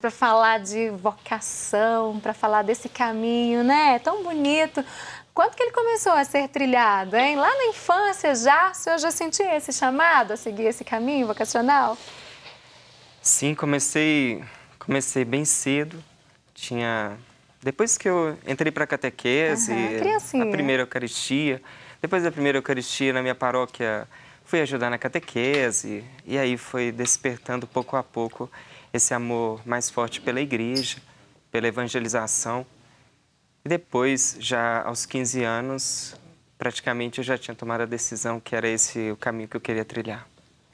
para falar de vocação, para falar desse caminho, né? Tão bonito. Quando que ele começou a ser trilhado, hein? Lá na infância já, o senhor já sentia esse chamado a seguir esse caminho vocacional? Sim, comecei bem cedo. Depois que eu entrei para a catequese, a primeira Eucaristia, depois da primeira Eucaristia na minha paróquia, fui ajudar na catequese, e aí foi despertando pouco a pouco esse amor mais forte pela igreja, pela evangelização. E depois, já aos 15 anos, praticamente eu já tinha tomado a decisão que era esse o caminho que eu queria trilhar.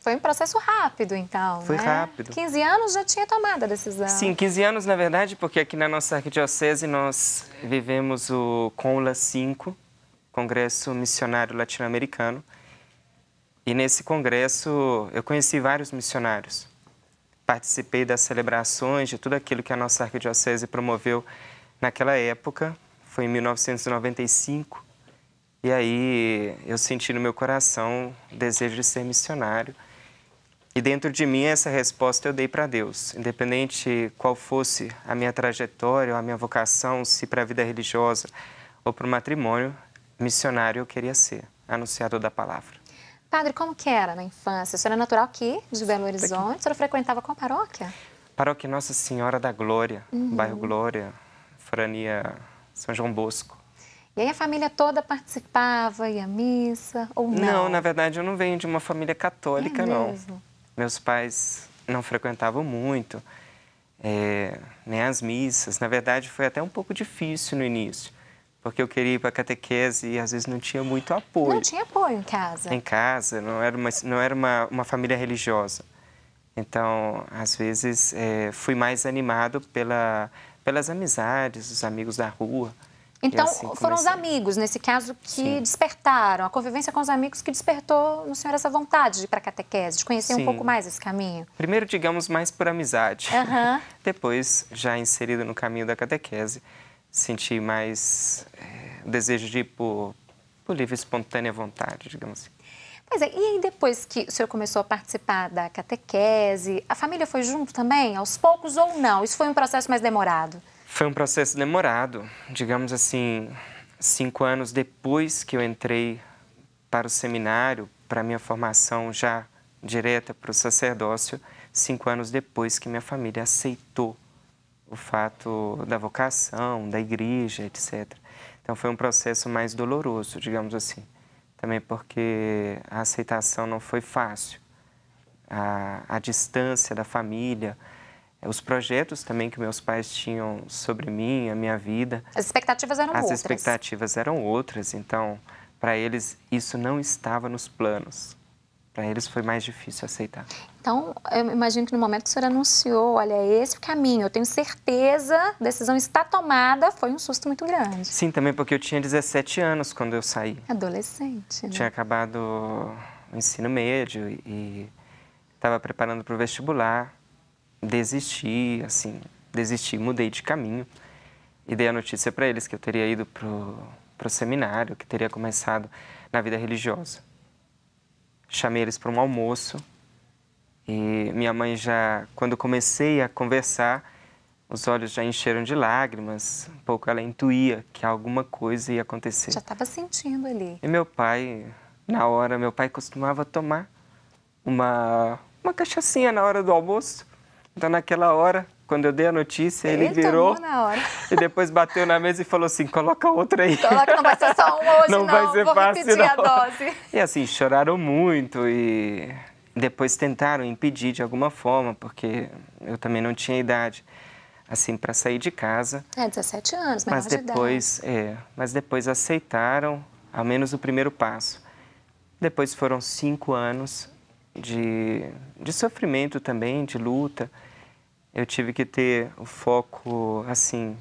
Foi um processo rápido, então, Foi né? rápido. 15 anos já tinha tomado a decisão. Sim, 15 anos, na verdade, porque aqui na nossa arquidiocese nós vivemos o CONLA 5, Congresso Missionário Latino-Americano. E nesse congresso eu conheci vários missionários. Participei das celebrações, de tudo aquilo que a nossa arquidiocese promoveu naquela época, foi em 1995. E aí eu senti no meu coração o desejo de ser missionário. E dentro de mim essa resposta eu dei para Deus. Independente qual fosse a minha trajetória, ou a minha vocação, se para a vida religiosa ou para o matrimônio, missionário eu queria ser, anunciador da palavra. Padre, como que era na infância? O senhor é natural aqui, de Belo Horizonte? O senhor frequentava qual paróquia? Paróquia Nossa Senhora da Glória, bairro Glória, Forania São João Bosco. E aí a família toda participava, ia à missa, ou não? Não, na verdade eu não venho de uma família católica, não. Mesmo? Meus pais não frequentavam muito, nem as missas. Na verdade foi até um pouco difícil no início, porque eu queria ir para a catequese e às vezes não tinha muito apoio. Não tinha apoio em casa? Em casa, não era uma família religiosa. Então, às vezes, fui mais animado pelas amizades, os amigos da rua. Então, assim foram os amigos, nesse caso, que despertaram, a convivência com os amigos que despertou no senhor essa vontade de ir para a catequese, de conhecer um pouco mais esse caminho? Primeiro, digamos, mais por amizade. Depois, já inserido no caminho da catequese, senti mais o desejo de ir por livre e espontânea vontade, digamos assim. Pois é, e aí depois que o senhor começou a participar da catequese, a família foi junto também, aos poucos ou não? Isso foi um processo mais demorado? Foi um processo demorado, digamos assim, 5 anos depois que eu entrei para o seminário, para a minha formação já direta para o sacerdócio, 5 anos depois que minha família aceitou o fato da vocação, da igreja, etc. Então foi um processo mais doloroso, digamos assim, também porque a aceitação não foi fácil, a distância da família, os projetos também que meus pais tinham sobre mim, a minha vida. As expectativas eram outras. As expectativas eram outras, então, para eles, isso não estava nos planos. Para eles foi mais difícil aceitar. Então, eu imagino que no momento que o senhor anunciou, olha, esse é o caminho, eu tenho certeza, a decisão está tomada, foi um susto muito grande. Sim, também porque eu tinha 17 anos quando eu saí. Adolescente, né? Tinha acabado o ensino médio e estava preparando para o vestibular. Desisti, mudei de caminho e dei a notícia para eles que eu teria ido pro seminário, que teria começado na vida religiosa. Chamei eles para um almoço e minha mãe já, quando comecei a conversar, os olhos já encheram de lágrimas, um pouco ela intuía que alguma coisa ia acontecer. Já estava sentindo ali. E meu pai, na hora, meu pai costumava tomar uma cachaçinha na hora do almoço. Então, naquela hora, quando eu dei a notícia, ele virou na hora. e depois bateu na mesa e falou assim, coloca outra aí. Coloca, não vai ser só um hoje, não vai ser vou fácil, repetir a dose. E assim, choraram muito e depois tentaram impedir de alguma forma, porque eu também não tinha idade, assim, para sair de casa. 17 anos, menor de idade. Mas depois aceitaram, ao menos o primeiro passo. Depois foram 5 anos de sofrimento também, de luta. Eu tive que ter o foco, assim,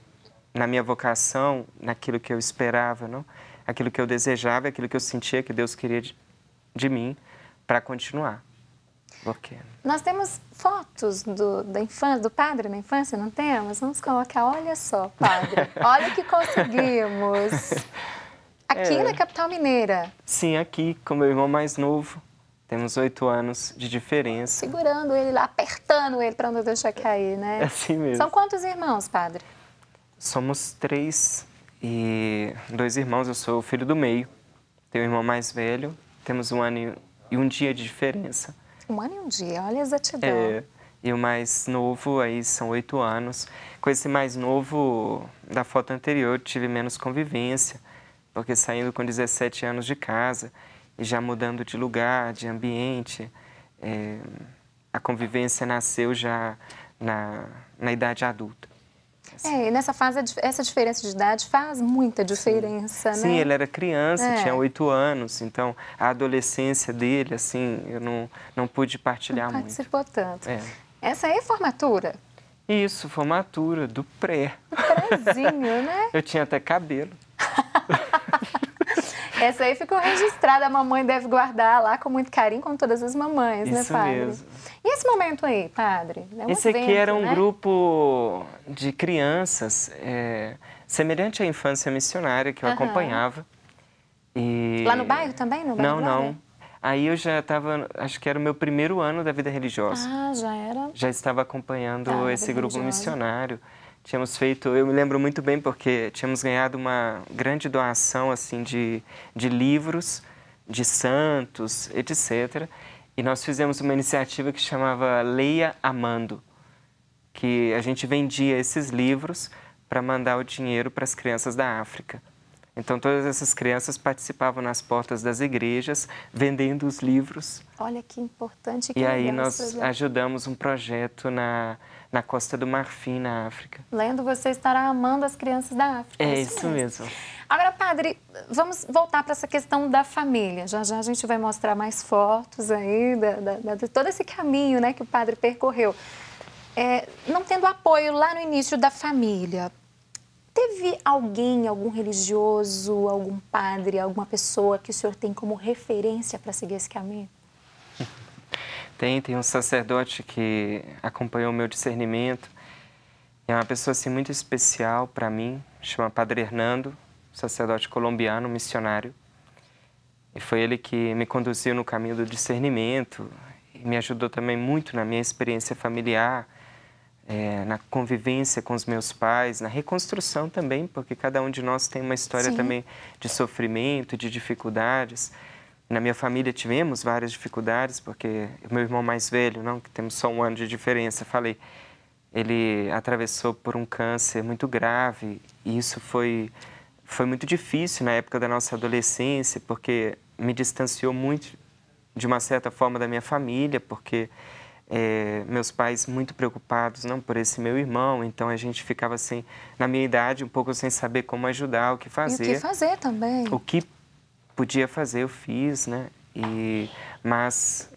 na minha vocação, naquilo que eu esperava, não? Aquilo que eu desejava, aquilo que eu sentia que Deus queria de mim, para continuar. Porque... Nós temos fotos da infância, do padre na infância, não temos? Vamos colocar, olha só, padre, olha o que conseguimos. Aqui na capital mineira. Sim, aqui, com meu irmão mais novo. Temos 8 anos de diferença. Segurando ele lá, apertando ele para não deixar cair, né? É assim mesmo. São quantos irmãos, padre? Somos 3 e 2 irmãos. Eu sou o filho do meio. Tenho um irmão mais velho. Temos 1 ano e 1 dia de diferença. 1 ano e 1 dia, olha a exatidão. E o mais novo aí são 8 anos. Com esse mais novo, da foto anterior, tive menos convivência, porque saindo com 17 anos de casa e já mudando de lugar, de ambiente, a convivência nasceu já na idade adulta. E nessa fase, essa diferença de idade faz muita diferença, né? Sim, ele era criança, tinha 8 anos, então a adolescência dele, assim, eu não pude partilhar muito. Participou tanto. Essa é a formatura? Isso, formatura, do pré. Do prézinho, né? Eu tinha até cabelo. Essa aí ficou registrada, a mamãe deve guardar lá com muito carinho, como todas as mamães, né, padre? Isso mesmo. E esse momento aí, padre? Esse aqui era um grupo de crianças, semelhante à infância missionária que eu acompanhava. E... Lá no bairro também? No bairro não. Aí eu já estava, acho que era o meu primeiro ano da vida religiosa. Ah, já era? Já estava acompanhando esse grupo missionário. Tínhamos feito, eu me lembro muito bem porque tínhamos ganhado uma grande doação assim de livros, de santos, etc. E nós fizemos uma iniciativa que chamava Leia Amando, que a gente vendia esses livros para mandar o dinheiro para as crianças da África. Então, todas essas crianças participavam nas portas das igrejas, vendendo os livros. Olha que importante. E aí nós ajudamos um projeto na Costa do Marfim, na África. Lendo, você estará amando as crianças da África. É isso mesmo. Agora, padre, vamos voltar para essa questão da família. Já já a gente vai mostrar mais fotos aí de todo esse caminho, né, que o padre percorreu. Não tendo apoio lá no início da família, teve alguém, algum religioso, algum padre, alguma pessoa que o senhor tem como referência para seguir esse caminho? Tem um sacerdote que acompanhou o meu discernimento. É uma pessoa assim, muito especial para mim, chama Padre Hernando, sacerdote colombiano, missionário. E foi ele que me conduziu no caminho do discernimento e me ajudou também muito na minha experiência familiar, na convivência com os meus pais, na reconstrução também, porque cada um de nós tem uma história também de sofrimento, de dificuldades. Na minha família tivemos várias dificuldades, porque o meu irmão mais velho, que temos só 1 ano de diferença, ele atravessou por um câncer muito grave e isso foi muito difícil na época da nossa adolescência, porque me distanciou muito, de uma certa forma, da minha família, porque meus pais muito preocupados por esse meu irmão, então a gente ficava assim, na minha idade, um pouco sem saber como ajudar, o que fazer. E o que fazer também. O que podia fazer, eu fiz, né? Mas,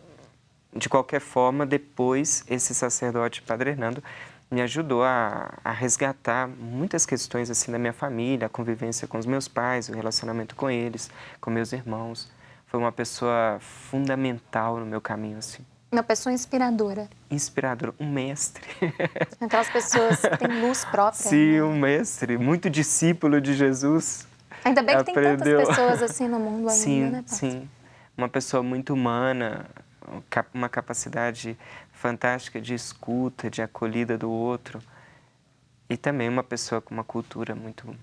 de qualquer forma, depois, esse sacerdote, Padre Hernando, me ajudou a resgatar muitas questões assim da minha família, a convivência com os meus pais, o relacionamento com eles, com meus irmãos. Foi uma pessoa fundamental no meu caminho, assim. Uma pessoa inspiradora. Inspiradora, um mestre. Aquelas pessoas que têm luz própria. Sim, um mestre, muito discípulo de Jesus. Ainda bem que tem tantas pessoas assim no mundo ainda, né, Padre? Sim, uma pessoa muito humana, uma capacidade fantástica de escuta, de acolhida do outro. E também uma pessoa com uma cultura muito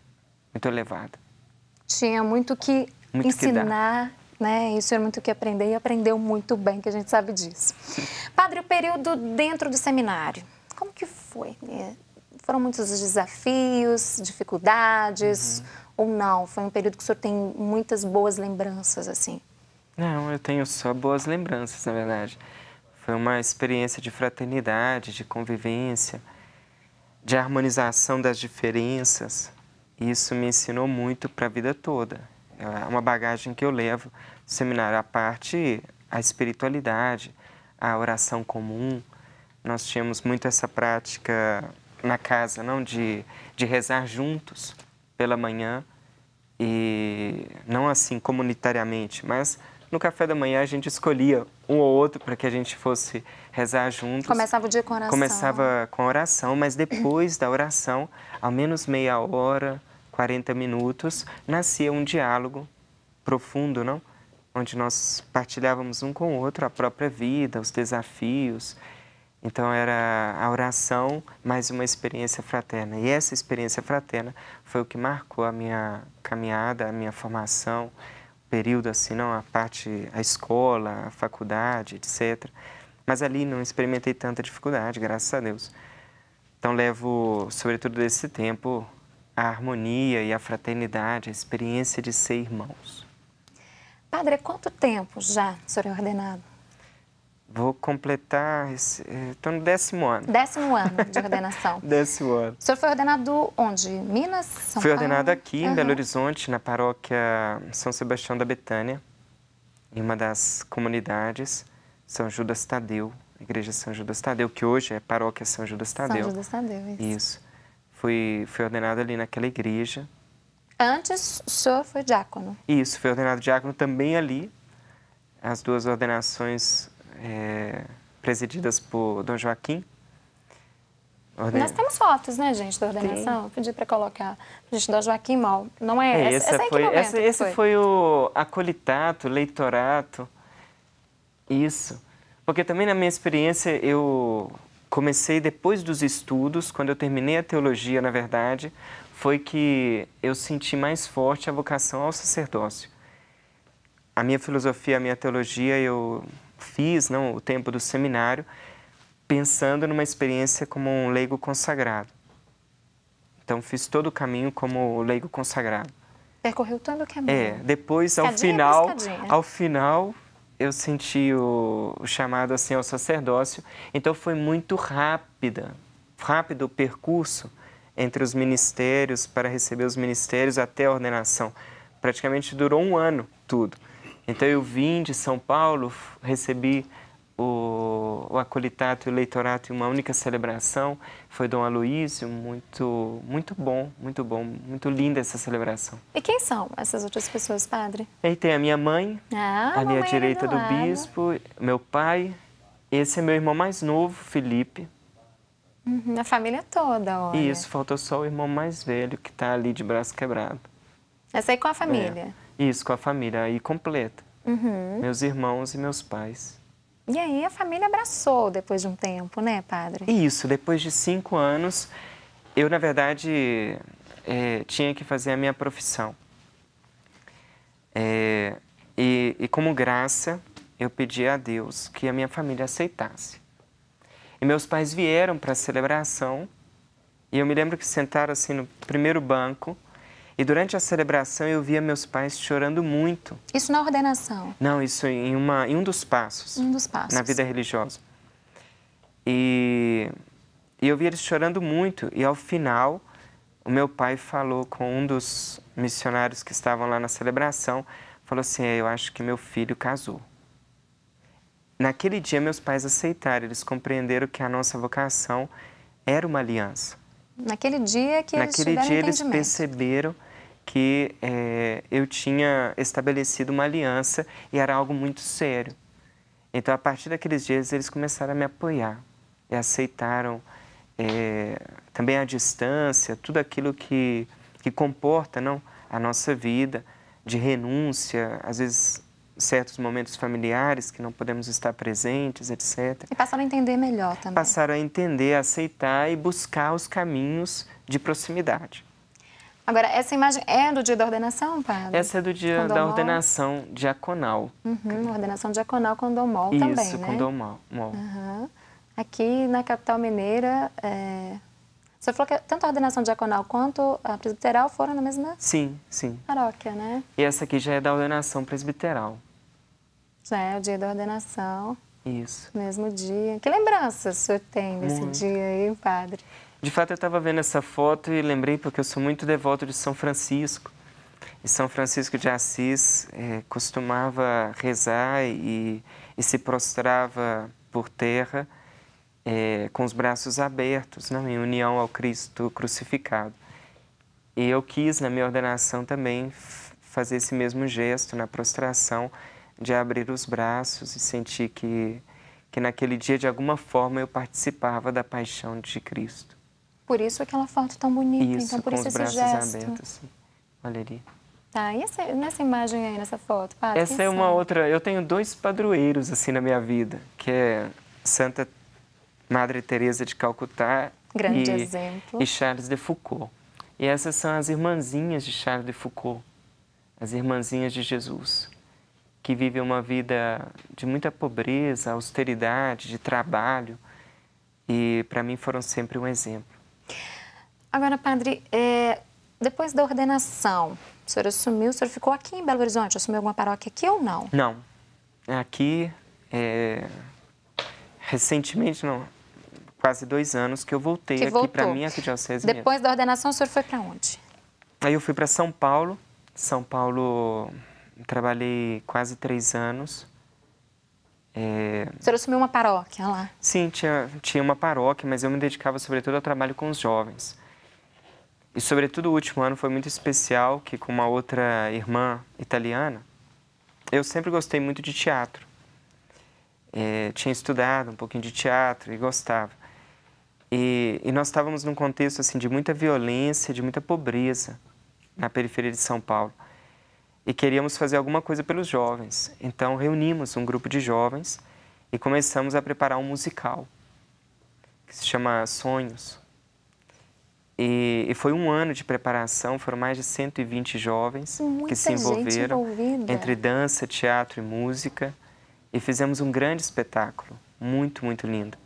elevada. Tinha muito que ensinar, né? E o senhor muito o que aprender e aprendeu muito bem, que a gente sabe disso. Padre, o período dentro do seminário, como que foi? Foram muitos desafios, dificuldades, ou não? Foi um período que o senhor tem muitas boas lembranças, assim? Não, eu tenho só boas lembranças, na verdade. Foi uma experiência de fraternidade, de convivência, de harmonização das diferenças. E isso me ensinou muito para a vida toda. É uma bagagem que eu levo do seminário, à parte a espiritualidade, a oração comum. Nós tínhamos muito essa prática na casa, de rezar juntos pela manhã, e não assim comunitariamente, mas no café da manhã a gente escolhia um ou outro para que a gente fosse rezar juntos. Começava o dia com oração. Começava com oração, mas depois da oração, ao menos meia hora, 40 minutos, nascia um diálogo profundo, onde nós partilhávamos um com o outro a própria vida, os desafios. Então era a oração mais uma experiência fraterna. E essa experiência fraterna foi o que marcou a minha caminhada, a minha formação, o período assim, não a escola, a faculdade, etc. Mas ali não experimentei tanta dificuldade, graças a Deus. Então levo, sobretudo desse tempo, a harmonia e a fraternidade, a experiência de ser irmãos. Padre, há quanto tempo já o senhor é ordenado? Vou completar, estou no 10º ano. 10º ano de ordenação. 10º ano. O senhor foi ordenado onde? Minas? São Fui Paulo? ordenado aqui em Belo Horizonte, na paróquia São Sebastião da Betânia, em uma das comunidades, São Judas Tadeu, a Igreja São Judas Tadeu, que hoje é paróquia São Judas Tadeu. São Judas Tadeu, isso. Isso. Fui ordenado ali naquela igreja. Antes, o senhor foi diácono? Isso, fui ordenado diácono também ali. As duas ordenações presididas por Dom Joaquim. Nós temos fotos, né, gente, da ordenação? Pedi para colocar. Gente, Dom Joaquim Mal. Não é essa esse foi o acolitato, leitorato. Isso. Porque também na minha experiência eu comecei depois dos estudos, quando eu terminei a teologia, na verdade, foi que eu senti mais forte a vocação ao sacerdócio. A minha filosofia, a minha teologia, eu fiz o tempo do seminário, pensando numa experiência como um leigo consagrado. Então, fiz todo o caminho como leigo consagrado. Percorreu todo o caminho. Depois, ao final, eu senti o chamado assim, ao sacerdócio. Então, foi muito rápido o percurso entre os ministérios, para receber os ministérios até a ordenação. Praticamente durou 1 ano tudo. Então, eu vim de São Paulo, recebi o acolitato e o leitorato em uma única celebração. Foi Dom Aloísio, muito bom, muito linda essa celebração. E quem são essas outras pessoas, padre? Aí tem a minha mãe, ali à direita do bispo, meu pai, esse é meu irmão mais novo, Felipe. A família toda, olha. Isso, faltou só o irmão mais velho, que está ali de braço quebrado. Essa aí com a família? Isso, com a família, aí completa. Meus irmãos e meus pais. E aí a família abraçou depois de um tempo, né, padre? Isso, depois de 5 anos, eu, na verdade, tinha que fazer a minha profissão. E como graça, eu pedi a Deus que a minha família aceitasse. E meus pais vieram para a celebração, e eu me lembro que sentaram assim no primeiro banco, e durante a celebração eu via meus pais chorando muito. Isso na ordenação? Não, isso em um dos passos. Um dos passos. Na vida religiosa. E eu via eles chorando muito, e ao final, o meu pai falou com um dos missionários que estavam lá na celebração, falou assim, eu acho que meu filho casou. Naquele dia, meus pais aceitaram, eles compreenderam que a nossa vocação era uma aliança. Naquele dia que eles tiveram entendimento. Eles perceberam que eu tinha estabelecido uma aliança e era algo muito sério. Então, a partir daqueles dias, eles começaram a me apoiar e aceitaram também a distância, tudo aquilo que comporta a nossa vida, de renúncia, às vezes certos momentos familiares que não podemos estar presentes, etc. E passaram a entender melhor também. Passaram a entender, a aceitar e buscar os caminhos de proximidade. Agora, essa imagem é do dia da ordenação, padre? Essa é do dia da ordenação diaconal. Ordenação diaconal com Dom Mol também, né? Isso, com Dom Mol. Aqui na capital mineira, você falou que tanto a ordenação diaconal quanto a presbiteral foram na mesma sim. paróquia, né? E essa aqui já é da ordenação presbiteral. Já é o dia da ordenação. Isso. Mesmo dia. Que lembranças o senhor tem desse dia aí, padre? De fato, eu estava vendo essa foto e lembrei porque eu sou muito devoto de São Francisco. E São Francisco de Assis costumava rezar e se prostrava por terra com os braços abertos, em união ao Cristo crucificado. E eu quis, na minha ordenação também, fazer esse mesmo gesto na prostração, de abrir os braços e sentir que naquele dia, de alguma forma, eu participava da paixão de Cristo. Por isso aquela foto tão bonita, isso, então por com isso os esse braços gesto. abertos, assim. Olha ali. Tá, e nessa imagem aí, nessa foto, padre? Essa é uma outra... Eu tenho 2 padroeiros, assim, na minha vida, que é Santa Madre Teresa de Calcutá Grande exemplo. E Charles de Foucault. E essas são as irmãzinhas de Charles de Foucault, as irmãzinhas de Jesus, que vivem uma vida de muita pobreza, austeridade, de trabalho, e para mim foram sempre um exemplo. Agora, padre, depois da ordenação, o senhor assumiu, o senhor ficou aqui em Belo Horizonte, assumiu alguma paróquia aqui ou não? Não. Aqui, recentemente, não, quase 2 anos que eu voltei aqui para a minha arquidiocese mesmo. Depois da ordenação, o senhor foi para onde? Aí eu fui para São Paulo. São Paulo, trabalhei quase 3 anos. O senhor assumiu uma paróquia lá? Sim, tinha uma paróquia, mas eu me dedicava sobretudo ao trabalho com os jovens. E sobretudo o último ano foi muito especial, que com uma outra irmã italiana, eu sempre gostei muito de teatro. Tinha estudado um pouquinho de teatro e gostava. E nós estávamos num contexto assim, de muita violência, de muita pobreza na periferia de São Paulo. E queríamos fazer alguma coisa pelos jovens. Então reunimos um grupo de jovens e começamos a preparar um musical, que se chama Sonhos. E foi um ano de preparação, foram mais de 120 jovens que se envolveram entre dança, teatro e música. E fizemos um grande espetáculo, muito, muito lindo.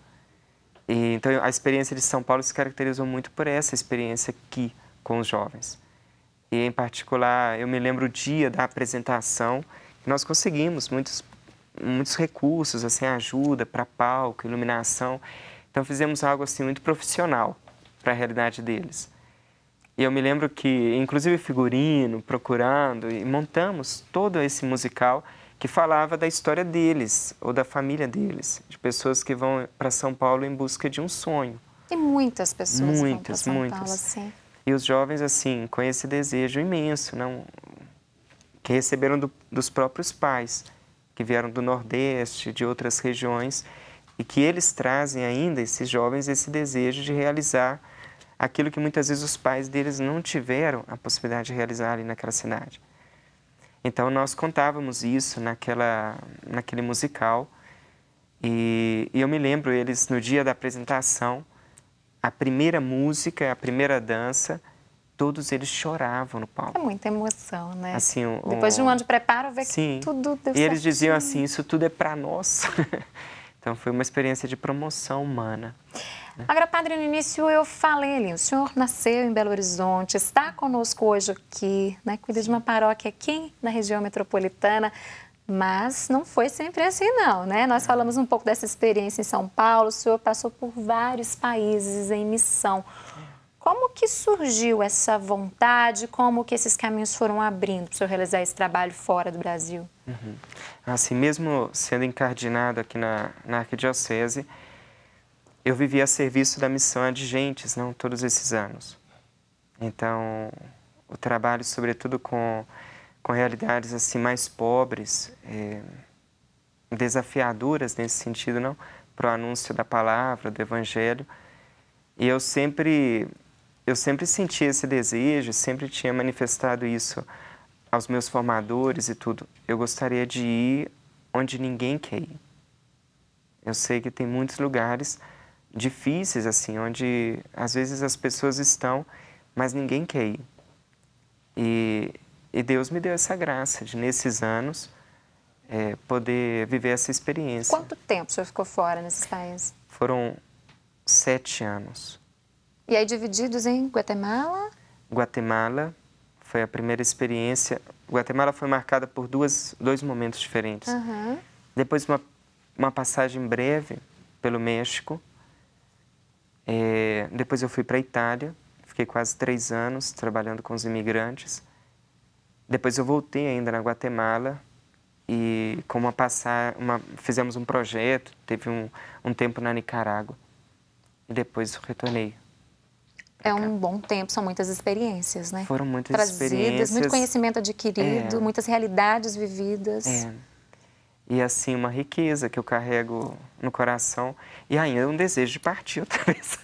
Então a experiência de São Paulo se caracterizou muito por essa experiência aqui com os jovens. E em particular, eu me lembro o dia da apresentação, que nós conseguimos muitos recursos, assim, ajuda para palco, iluminação. Então fizemos algo assim muito profissional para a realidade deles. E eu me lembro que, inclusive figurino, procurando, e montamos todo esse musical que falava da história deles, ou da família deles, de pessoas que vão para São Paulo em busca de um sonho. E muitas pessoas vão para São Paulo, assim. E os jovens, assim, com esse desejo imenso, que receberam dos próprios pais, que vieram do Nordeste, de outras regiões, e que eles trazem ainda, esses jovens, esse desejo de realizar aquilo que muitas vezes os pais deles não tiveram a possibilidade de realizar ali naquela cidade. Então, nós contávamos isso naquele musical, e eu me lembro, eles, no dia da apresentação, a primeira música, a primeira dança, todos eles choravam no palco. É muita emoção, né? Assim, depois de um ano de preparo, ver que tudo deu certo. E eles diziam assim, isso tudo é para nós. Então, foi uma experiência de promoção humana. Agora, padre, no início eu falei ali, o senhor nasceu em Belo Horizonte, está conosco hoje aqui, né? Cuida de uma paróquia aqui na região metropolitana, mas não foi sempre assim não, né? Nós falamos um pouco dessa experiência em São Paulo, o senhor passou por vários países em missão. Como que surgiu essa vontade, como que esses caminhos foram abrindo para o senhor realizar esse trabalho fora do Brasil? Assim, mesmo sendo encardinado aqui na arquidiocese, eu vivi a serviço da missão Adigentes, não todos esses anos. Então, o trabalho, sobretudo com realidades assim mais pobres, desafiadoras nesse sentido, não, para o anúncio da palavra, do Evangelho. E eu sempre senti esse desejo, sempre tinha manifestado isso aos meus formadores e tudo. Eu gostaria de ir onde ninguém quer ir. Eu sei que tem muitos lugares difíceis, assim, onde às vezes as pessoas estão, mas ninguém quer ir. E Deus me deu essa graça de, nesses anos, poder viver essa experiência. Quanto tempo o senhor ficou fora nesses países? Foram 7 anos. E aí divididos em Guatemala? Guatemala foi a primeira experiência. Guatemala foi marcada por dois momentos diferentes. Uhum. Depois uma passagem breve pelo México. Depois eu fui para a Itália, fiquei quase 3 anos trabalhando com os imigrantes. Depois eu voltei ainda na Guatemala e fizemos um projeto, teve um tempo na Nicarágua e depois retornei. É um bom tempo, são muitas experiências, né? Foram muitas trazidas, experiências. Muito conhecimento adquirido, muitas realidades vividas. e assim uma riqueza que eu carrego no coração e ainda um desejo de partir outra vez.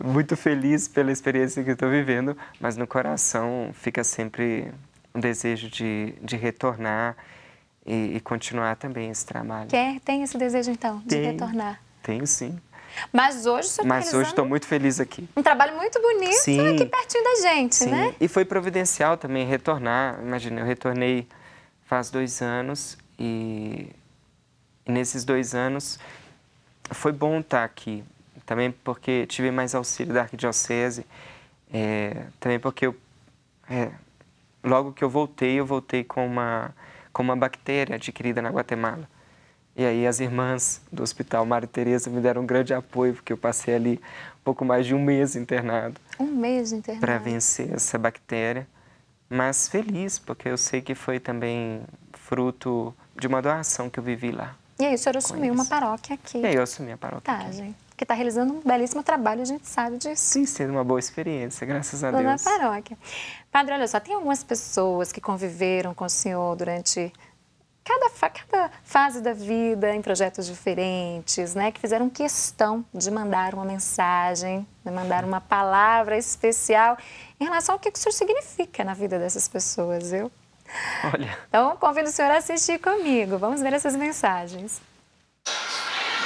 Muito feliz pela experiência que eu estou vivendo, mas no coração fica sempre um desejo de retornar e continuar também esse trabalho. Tem esse desejo então de retornar? Tenho sim. Mas hoje o senhor Mas hoje estou muito feliz aqui. Um trabalho muito bonito sim, aqui pertinho da gente, sim. né? E foi providencial também retornar. Imagina, eu retornei faz 2 anos e nesses 2 anos foi bom estar aqui. Também porque tive mais auxílio da arquidiocese. Também porque logo que eu voltei com uma bactéria adquirida na Guatemala. E aí as irmãs do Hospital Mário Tereza me deram um grande apoio, porque eu passei ali um pouco mais de 1 mês internado. 1 mês internado? Para vencer essa bactéria. Mas feliz, porque eu sei que foi também fruto de uma doação que eu vivi lá. E aí o senhor assumiu uma paróquia aqui? E aí eu assumi a paróquia aqui. Gente, que está realizando um belíssimo trabalho, a gente sabe disso. Sim, sendo uma boa experiência, graças a Deus. Na paróquia. Padre, olha só, tem algumas pessoas que conviveram com o senhor durante cada fase da vida, em projetos diferentes, né, que fizeram questão de mandar uma mensagem, de mandar uma palavra especial em relação ao que o senhor significa na vida dessas pessoas, viu? Olha. Então, convido o senhor a assistir comigo. Vamos ver essas mensagens.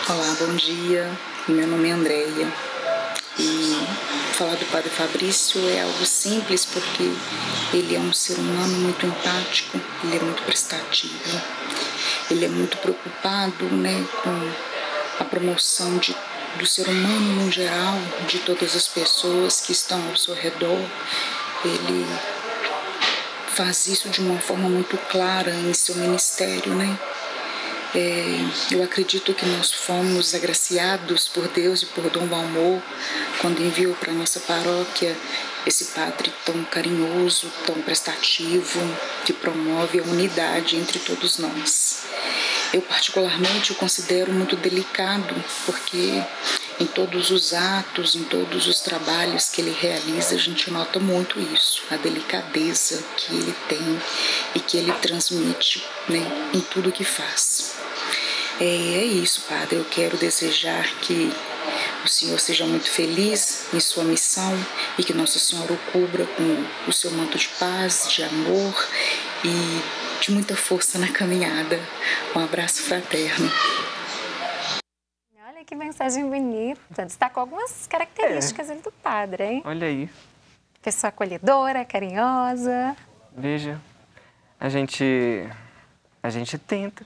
Olá, bom dia. Meu nome é Andréia. E falar do Padre Fabrício é algo simples porque ele é um ser humano muito empático, ele é muito prestativo, ele é muito preocupado, né, com a promoção do ser humano no geral, de todas as pessoas que estão ao seu redor. Ele faz isso de uma forma muito clara em seu ministério, né? Eu acredito que nós fomos agraciados por Deus e por Dom Valmor quando enviou para a nossa paróquia esse padre tão carinhoso, tão prestativo, que promove a unidade entre todos nós. Eu particularmente o considero muito delicado, porque em todos os atos, em todos os trabalhos que ele realiza, a gente nota muito isso, a delicadeza que ele tem e que ele transmite, né, em tudo que faz. É isso, Padre, eu quero desejar que o Senhor seja muito feliz em sua missão e que Nossa Senhora o cubra com o seu manto de paz, de amor e de muita força na caminhada. Um abraço fraterno. Olha que mensagem bonita. Destacou algumas características do padre, hein? Olha aí. Pessoa acolhedora, carinhosa. Veja, a gente tenta,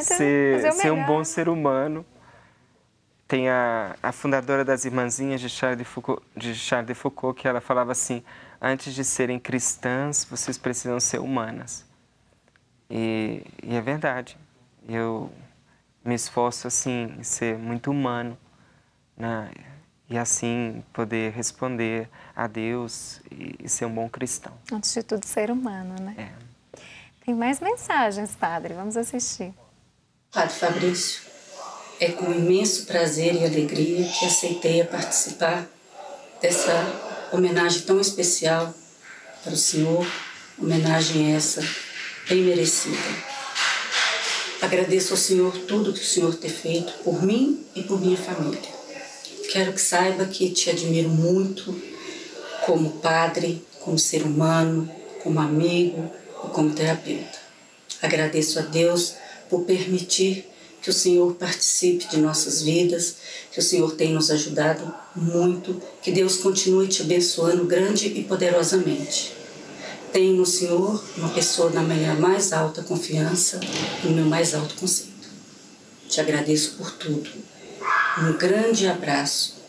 ser um bom ser humano. Tem a fundadora das Irmãzinhas de Charles de Foucault, que ela falava assim: antes de serem cristãs, vocês precisam ser humanas. E é verdade. Eu me esforço assim em ser muito humano, né? E assim poder responder a Deus e ser um bom cristão. Antes de tudo, ser humano, né? É. Tem mais mensagens, padre. Vamos assistir. Padre Fabrício, é com imenso prazer e alegria que aceitei participar dessa homenagem tão especial para o senhor, homenagem essa bem merecida. Agradeço ao senhor tudo que o senhor tem feito por mim e por minha família. Quero que saiba que te admiro muito como padre, como ser humano, como amigo e como terapeuta. Agradeço a Deus por permitir que o Senhor participe de nossas vidas, que o Senhor tem nos ajudado muito, que Deus continue te abençoando grande e poderosamente. Tenho no Senhor uma pessoa da minha mais alta confiança e no meu mais alto conceito. Te agradeço por tudo. Um grande abraço,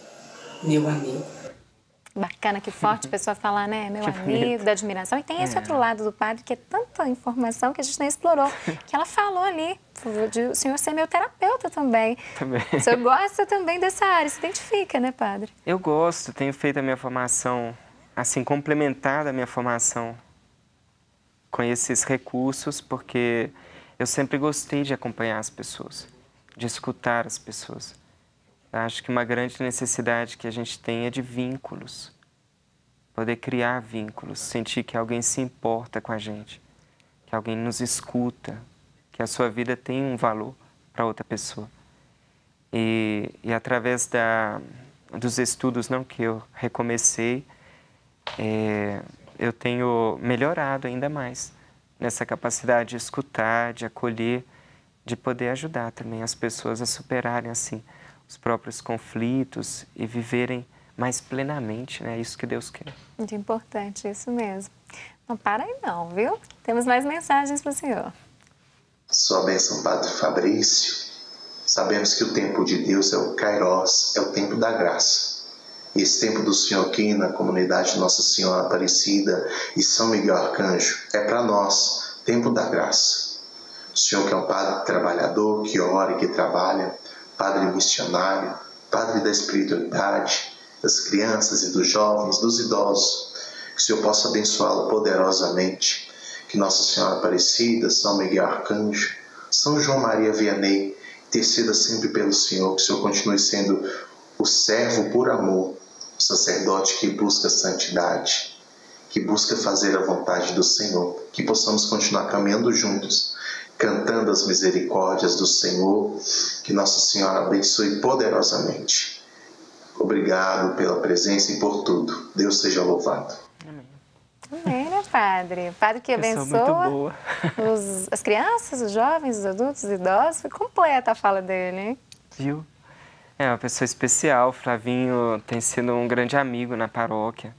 meu amigo. Bacana, que forte a pessoa falar, né? Meu amigo, da admiração. E tem esse outro lado do padre, que é tanta informação que a gente nem explorou, que ela falou ali, de o senhor ser meu terapeuta também. O senhor gosta também dessa área, se identifica, né, padre? Eu gosto, tenho feito a minha formação, assim, complementada a minha formação com esses recursos, porque eu sempre gostei de acompanhar as pessoas, de escutar as pessoas. Acho que uma grande necessidade que a gente tem é de vínculos. Poder criar vínculos, sentir que alguém se importa com a gente. que alguém nos escuta, que a sua vida tem um valor para outra pessoa. E através dos estudos que eu recomecei, eu tenho melhorado ainda mais nessa capacidade de escutar, de acolher, de poder ajudar também as pessoas a superarem assim os próprios conflitos e viverem mais plenamente, né? É isso que Deus quer. Muito importante, isso mesmo. Não para aí não, viu? Temos mais mensagens para o senhor. Sua bênção, Padre Fabrício. Sabemos que o tempo de Deus é o Kairos, é o tempo da graça. E esse tempo do Senhor aqui na comunidade Nossa Senhora Aparecida e São Miguel Arcanjo é para nós, tempo da graça. O Senhor que é um padre trabalhador, que ora e que trabalha, padre missionário, padre da espiritualidade, das crianças e dos jovens, dos idosos, que o Senhor possa abençoá-lo poderosamente, que Nossa Senhora Aparecida, São Miguel Arcanjo, São João Maria Vianney, interceda sempre pelo Senhor, que o Senhor continue sendo o servo por amor, o sacerdote que busca santidade, que busca fazer a vontade do Senhor, que possamos continuar caminhando juntos, cantando as misericórdias do Senhor, que Nossa Senhora abençoe poderosamente. Obrigado pela presença e por tudo. Deus seja louvado. Amém, né, Padre? O Padre que abençoa as crianças, os jovens, os adultos, os idosos. Foi completa a fala dele, hein? Viu? É uma pessoa especial. O Flavinho tem sido um grande amigo na paróquia.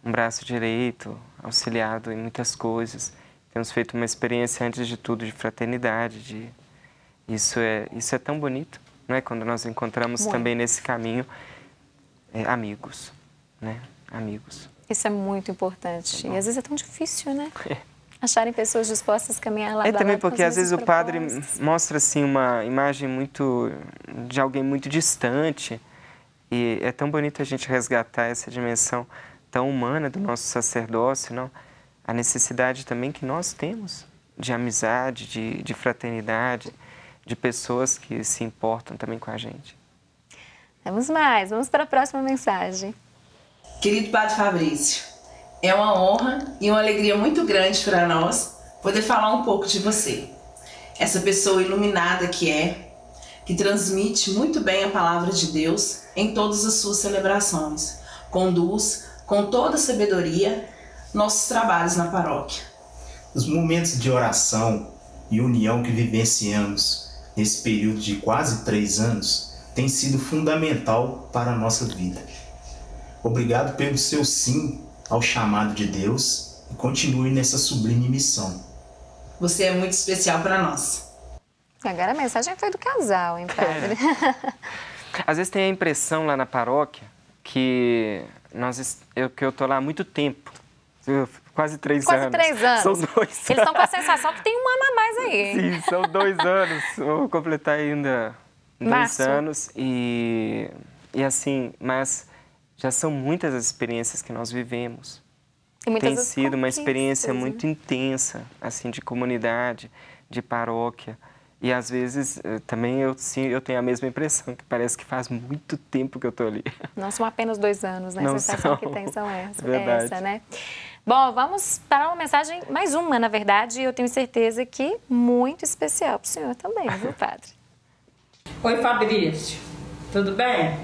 Um braço direito, auxiliado em muitas coisas. Temos feito uma experiência, antes de tudo, de fraternidade. Isso é tão bonito, né? Quando nós encontramos também nesse caminho amigos, né? Amigos. Isso é muito importante. E às vezes é tão difícil, né? Acharem pessoas dispostas a caminhar lá. Também porque às vezes o padre mostra assim uma imagem de alguém muito distante. E é tão bonito a gente resgatar essa dimensão tão humana do nosso sacerdócio, não? A necessidade também que nós temos de amizade, de fraternidade, de pessoas que se importam também com a gente. Temos mais. Vamos para a próxima mensagem. Querido Padre Fabrício, é uma honra e uma alegria muito grande para nós poder falar um pouco de você. Essa pessoa iluminada que transmite muito bem a palavra de Deus em todas as suas celebrações. Conduz com toda a sabedoria nossos trabalhos na paróquia. Os momentos de oração e união que vivenciamos nesse período de quase 3 anos têm sido fundamental para a nossa vida. Obrigado pelo seu sim ao chamado de Deus e continue nessa sublime missão. Você é muito especial para nós. Agora a mensagem foi do casal, hein, Padre? Às vezes tem a impressão lá na paróquia que eu tô lá há muito tempo. Quase 3 anos. Quase 3 anos. São 2 anos. Eles estão com a sensação que tem um ano a mais aí. Sim, são 2 anos. Vou completar ainda 2 anos. E assim, mas já são muitas as experiências que nós vivemos. Tem sido uma experiência muito intensa, assim, de comunidade, de paróquia. E às vezes também eu tenho a mesma impressão, que parece que faz muito tempo que eu estou ali. Não são apenas 2 anos, né? Não a sensação são. que tem são essa, Verdade. né? Bom, vamos para uma mensagem, mais uma, na verdade, e eu tenho certeza que muito especial para o senhor também, viu, Padre? Oi, Fabrício. Tudo bem?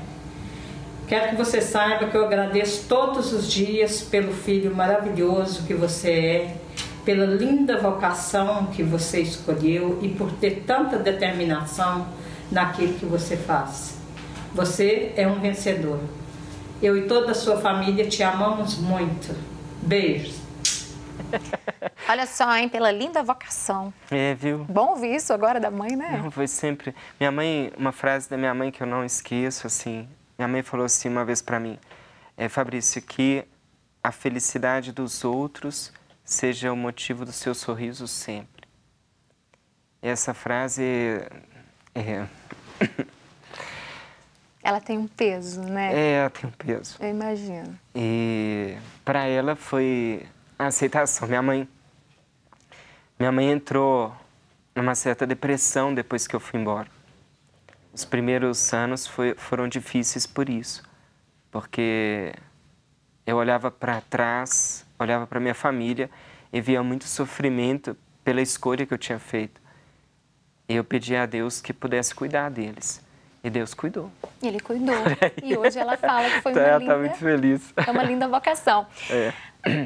Quero que você saiba que eu agradeço todos os dias pelo filho maravilhoso que você é, pela linda vocação que você escolheu e por ter tanta determinação naquilo que você faz. Você é um vencedor. Eu e toda a sua família te amamos muito. Beijos. Olha só, hein, pela linda vocação. Viu? Bom ouvir isso agora da mãe, né? Não, foi sempre... Minha mãe, uma frase da minha mãe que eu não esqueço, assim... Minha mãe falou assim uma vez para mim, Fabrício, que a felicidade dos outros seja o motivo do seu sorriso sempre. E essa frase Ela tem um peso, né? ela tem um peso. Eu imagino. E para ela foi a aceitação. Minha mãe entrou numa certa depressão depois que eu fui embora. Os primeiros anos foram difíceis por isso, porque eu olhava para trás, olhava para minha família e via muito sofrimento pela escolha que eu tinha feito. E eu pedi a Deus que pudesse cuidar deles. E Deus cuidou. Ele cuidou. E hoje ela fala que foi então uma ela linda... está muito feliz. É uma linda vocação. É.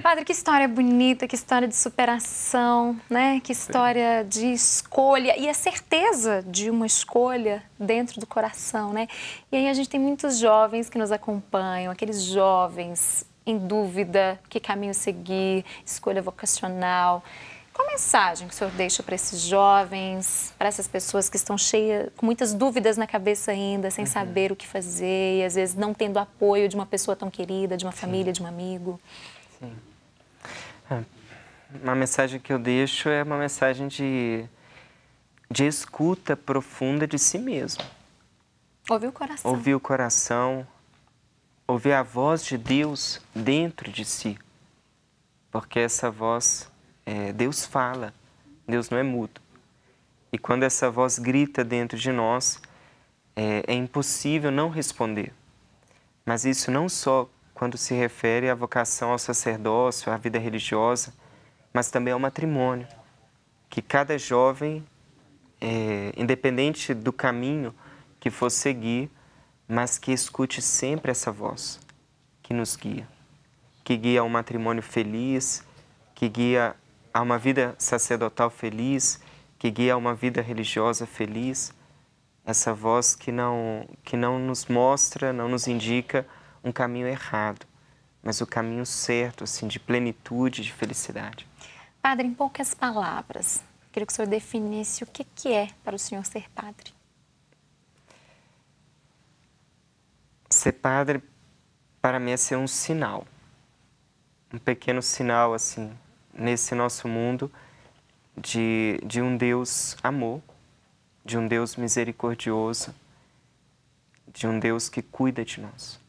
Padre, que história bonita, que história de superação, né? Que história de escolha e a certeza de uma escolha dentro do coração, né? E aí a gente tem muitos jovens que nos acompanham, aqueles jovens em dúvida, que caminho seguir, escolha vocacional. Qual a mensagem que o senhor deixa para esses jovens, para essas pessoas que estão cheias, com muitas dúvidas na cabeça ainda, sem saber o que fazer e às vezes não tendo apoio de uma pessoa tão querida, de uma família, de um amigo? Sim. Uma mensagem que eu deixo é uma mensagem de escuta profunda de si mesmo. Ouvir o coração. Ouvir o coração, ouvir a voz de Deus dentro de si. Porque essa voz, Deus fala, Deus não é mudo. E quando essa voz grita dentro de nós, é impossível não responder. Mas isso não só quando se refere à vocação ao sacerdócio, à vida religiosa, mas também ao matrimônio. Que cada jovem, independente do caminho que for seguir, mas que escute sempre essa voz que nos guia. Que guia a um matrimônio feliz, que guia a uma vida sacerdotal feliz, que guia a uma vida religiosa feliz. Essa voz que não nos mostra, não nos indica um caminho errado, mas o caminho certo, assim, de plenitude, de felicidade. Padre, em poucas palavras, queria que o senhor definisse o que é para o senhor ser padre. Ser padre, para mim, é ser um sinal. Um pequeno sinal, assim, nesse nosso mundo, de um Deus amor, de um Deus misericordioso, de um Deus que cuida de nós.